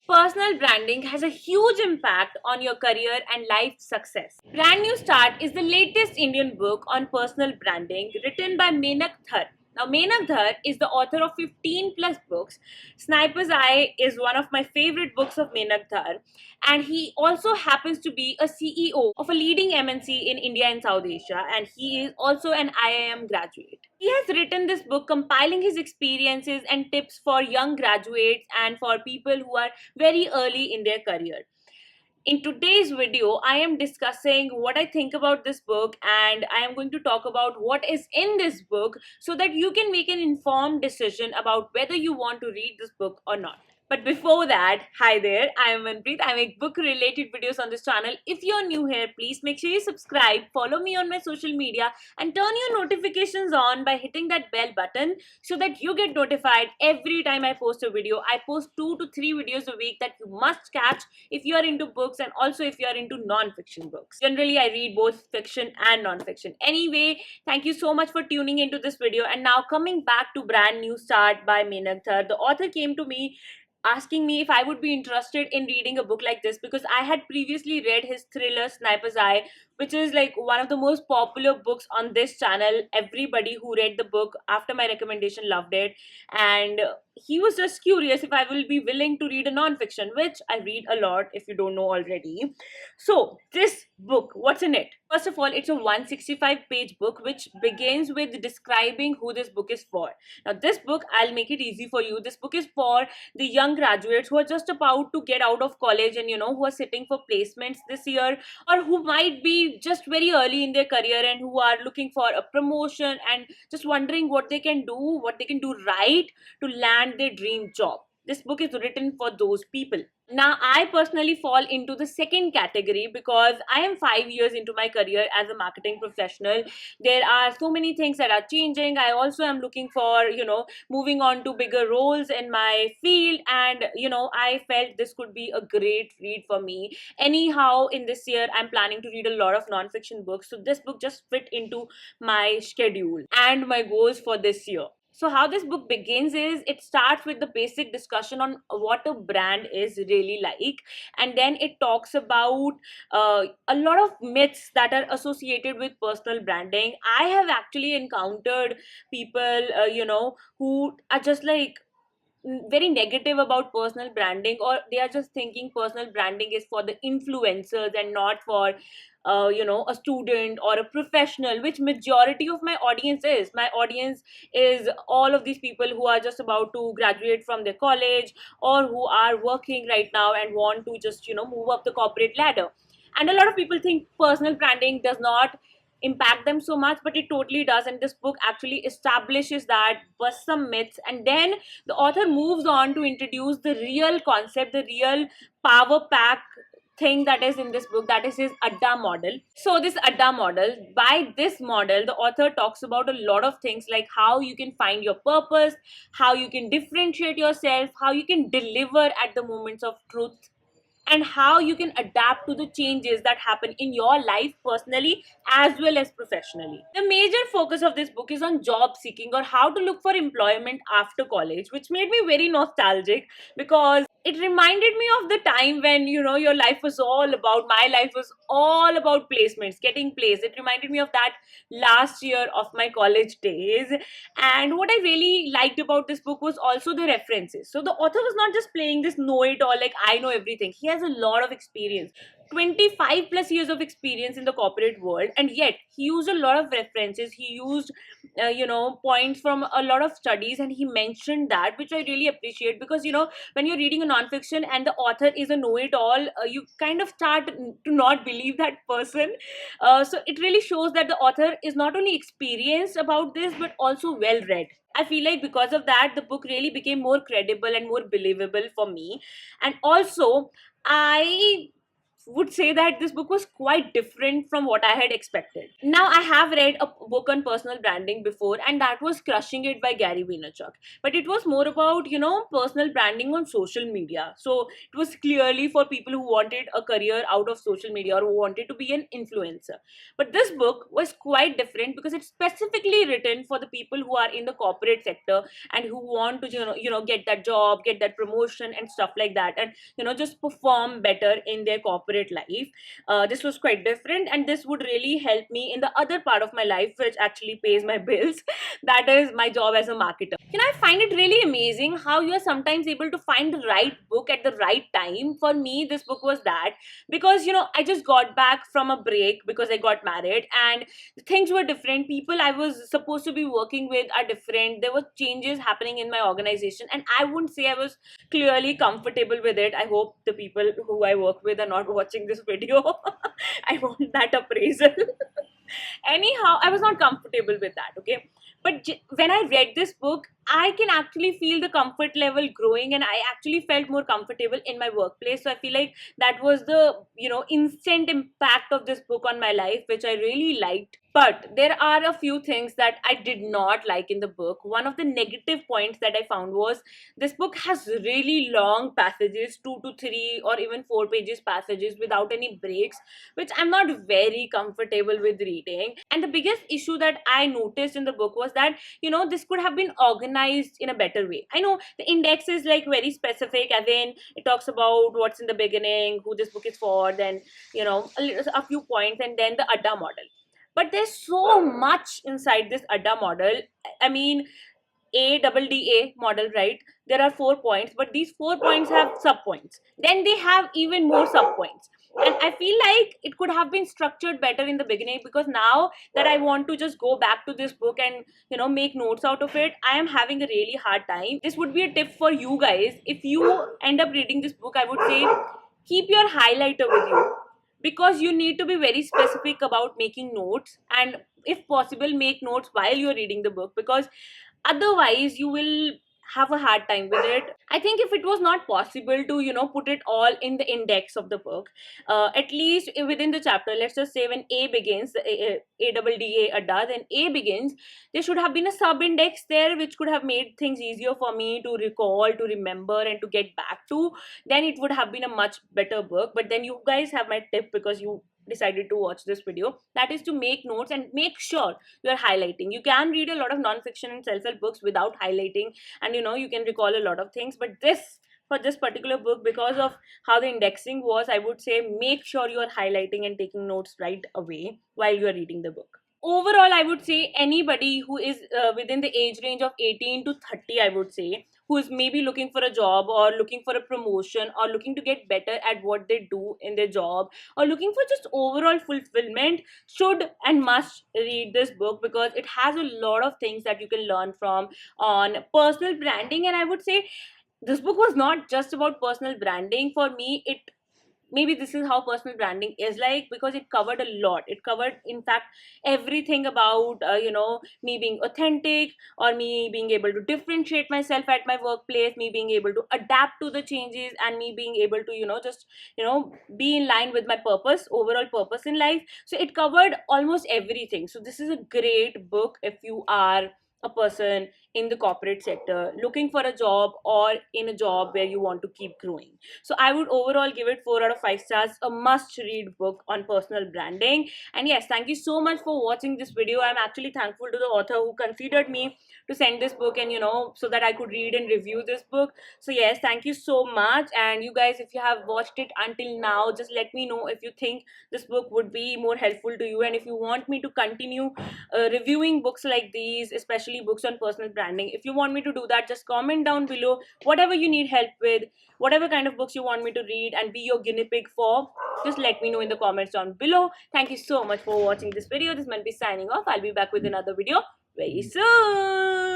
Personal branding has a huge impact on your career and life success. Brand New Start is the latest Indian book on personal branding written by Menak Dhar. Now, Menak Dhar is the author of 15 plus books. Sniper's Eye is one of my favorite books of Menak Dhar, and he also happens to be a CEO of a leading MNC in India and South Asia, and he is also an IIM graduate. He has written this book compiling his experiences and tips for young graduates and for people who are very early in their career. In today's video, I am discussing what I think about this book, and I am going to talk about what is in this book so that you can make an informed decision about whether you want to read this book or not. But before that, hi there, I am Manpreet. I make book related videos on this channel. If you're new here, please make sure you subscribe, follow me on my social media, and turn your notifications on by hitting that bell button so that you get notified every time I post a video. I post 2 to 3 videos a week that you must catch if you are into books and also if you are into non-fiction books. Generally, I read both fiction and non-fiction. Anyway, thank you so much for tuning into this video. And now coming back to Brand New Start by Menak Dhar, the author came to me asking me if I would be interested in reading a book like this because I had previously read his thriller Sniper's Eye, which is like one of the most popular books on this channel. Everybody who read the book after my recommendation loved it, and he was just curious if I will be willing to read a non-fiction, which I read a lot if you don't know already. So this book, what's in it? First of all, it's a 165-page book which begins with describing who this book is for. Now this book, I'll make it easy for you. This book is for the young graduates who are just about to get out of college and who are sitting for placements this year, or who might be just very early in their career and who are looking for a promotion and just wondering what they can do right to land their dream job. This book is written for those people. Now, I personally fall into the second category because I am 5 years into my career as a marketing professional. There are so many things that are changing. I also am looking for, moving on to bigger roles in my field. And, I felt this could be a great read for me. Anyhow, in this year, I'm planning to read a lot of nonfiction books. So this book just fit into my schedule and my goals for this year. So how this book begins is it starts with the basic discussion on what a brand is really like, and then it talks about a lot of myths that are associated with personal branding. I have actually encountered people, who are just like very negative about personal branding, or they are just thinking personal branding is for the influencers and not for a student or a professional, which majority of my audience is all of these people who are just about to graduate from their college or who are working right now and want to just move up the corporate ladder. And a lot of people think personal branding does not impact them so much, but it totally does. And this book actually establishes that, busts some myths, and then the author moves on to introduce the real concept, the real power pack thing that is in this book, that is his Adda model. So this Adda model, by this model, the author talks about a lot of things like how you can find your purpose, how you can differentiate yourself, how you can deliver at the moments of truth, and how you can adapt to the changes that happen in your life personally as well as professionally. The major focus of this book is on job seeking or how to look for employment after college, which made me very nostalgic because it reminded me of the time when your life was all about, my life was all about placements, getting placed. It reminded me of that last year of my college days. And what I really liked about this book was also the references. So the author was not just playing this know it all, like I know everything. He has a lot of experience, 25 plus years of experience in the corporate world, and yet he used a lot of references. He used points from a lot of studies, and he mentioned that, which I really appreciate, because when you're reading a nonfiction and the author is a know-it-all, you kind of start to not believe that person. So it really shows that the author is not only experienced about this but also well read. I feel like because of that, the book really became more credible and more believable for me. And also, I would say that this book was quite different from what I had expected. Now, I have read a book on personal branding before, and that was Crushing It by Gary Vaynerchuk. But it was more about, personal branding on social media. So it was clearly for people who wanted a career out of social media or who wanted to be an influencer. But this book was quite different because it's specifically written for the people who are in the corporate sector and who want to, get that job, get that promotion and stuff like that, and just perform better in their corporate life. This was quite different, and this would really help me in the other part of my life which actually pays my bills. That is my job as a marketer. I find it really amazing how you are sometimes able to find the right book at the right time. For me, this book was that, because I just got back from a break because I got married, and things were different. People I was supposed to be working with are different. There were changes happening in my organization, and I wouldn't say I was clearly comfortable with it. I hope the people who I work with are not watching this video. I want that appraisal. Anyhow, I was not comfortable with that, okay? But when I read this book, I can actually feel the comfort level growing, and I actually felt more comfortable in my workplace. So I feel like that was the instant impact of this book on my life, which I really liked. But there are a few things that I did not like in the book. One of the negative points that I found was this book has really long passages, 2 to 3 or even 4 pages passages without any breaks, which I'm not very comfortable with reading. And the biggest issue that I noticed in the book was that this could have been organized in a better way. I know the index is like very specific, and then it talks about what's in the beginning, who this book is for, then a few points, and then the Adda model. But there's so much inside this Adda model. I mean, ADDA model, right? There are 4 points, but these 4 points have subpoints. Then they have even more subpoints. And I feel like it could have been structured better in the beginning, because now that I want to just go back to this book and make notes out of it, I am having a really hard time. This would be a tip for you guys. If you end up reading this book, I would say keep your highlighter with you, because you need to be very specific about making notes, and if possible make notes while you're reading the book, because otherwise you will have a hard time with it. I think if it was not possible to put it all in the index of the book, at least within the chapter, let's just say when A begins, ADDA Adda, then A begins, there should have been a sub index there which could have made things easier for me to recall, to remember, and to get back to. Then it would have been a much better book. But then you guys have my tip, because you decided to watch this video, that is to make notes and make sure you're highlighting. You can read a lot of non-fiction and self-help books without highlighting, and you can recall a lot of things. But for this particular book, because of how the indexing was, I would say make sure you are highlighting and taking notes right away while you are reading the book. Overall, I would say anybody who is within the age range of 18 to 30, I would say, who is maybe looking for a job or looking for a promotion or looking to get better at what they do in their job or looking for just overall fulfillment, should and must read this book, because it has a lot of things that you can learn from on personal branding. And I would say this book was not just about personal branding. For me, maybe this is how personal branding is like, because it covered a lot. It covered, in fact, everything about me being authentic, or me being able to differentiate myself at my workplace, me being able to adapt to the changes, and me being able to just be in line with my purpose, overall purpose in life. So it covered almost everything. So this is a great book if you are a person in the corporate sector looking for a job, or in a job where you want to keep growing. So I would overall give it 4 out of 5 stars, a must read book on personal branding. And yes, thank you so much for watching this video. I'm actually thankful to the author who considered me to send this book, and so that I could read and review this book. So yes, thank you so much. And you guys, if you have watched it until now, just let me know if you think this book would be more helpful to you, and if you want me to continue reviewing books like these, especially books on personal branding. If you want me to do that, just comment down below whatever you need help with, whatever kind of books you want me to read and be your guinea pig for. Just let me know in the comments down below. Thank you so much for watching this video. This is Manpreet signing off. I'll be back with another video very soon.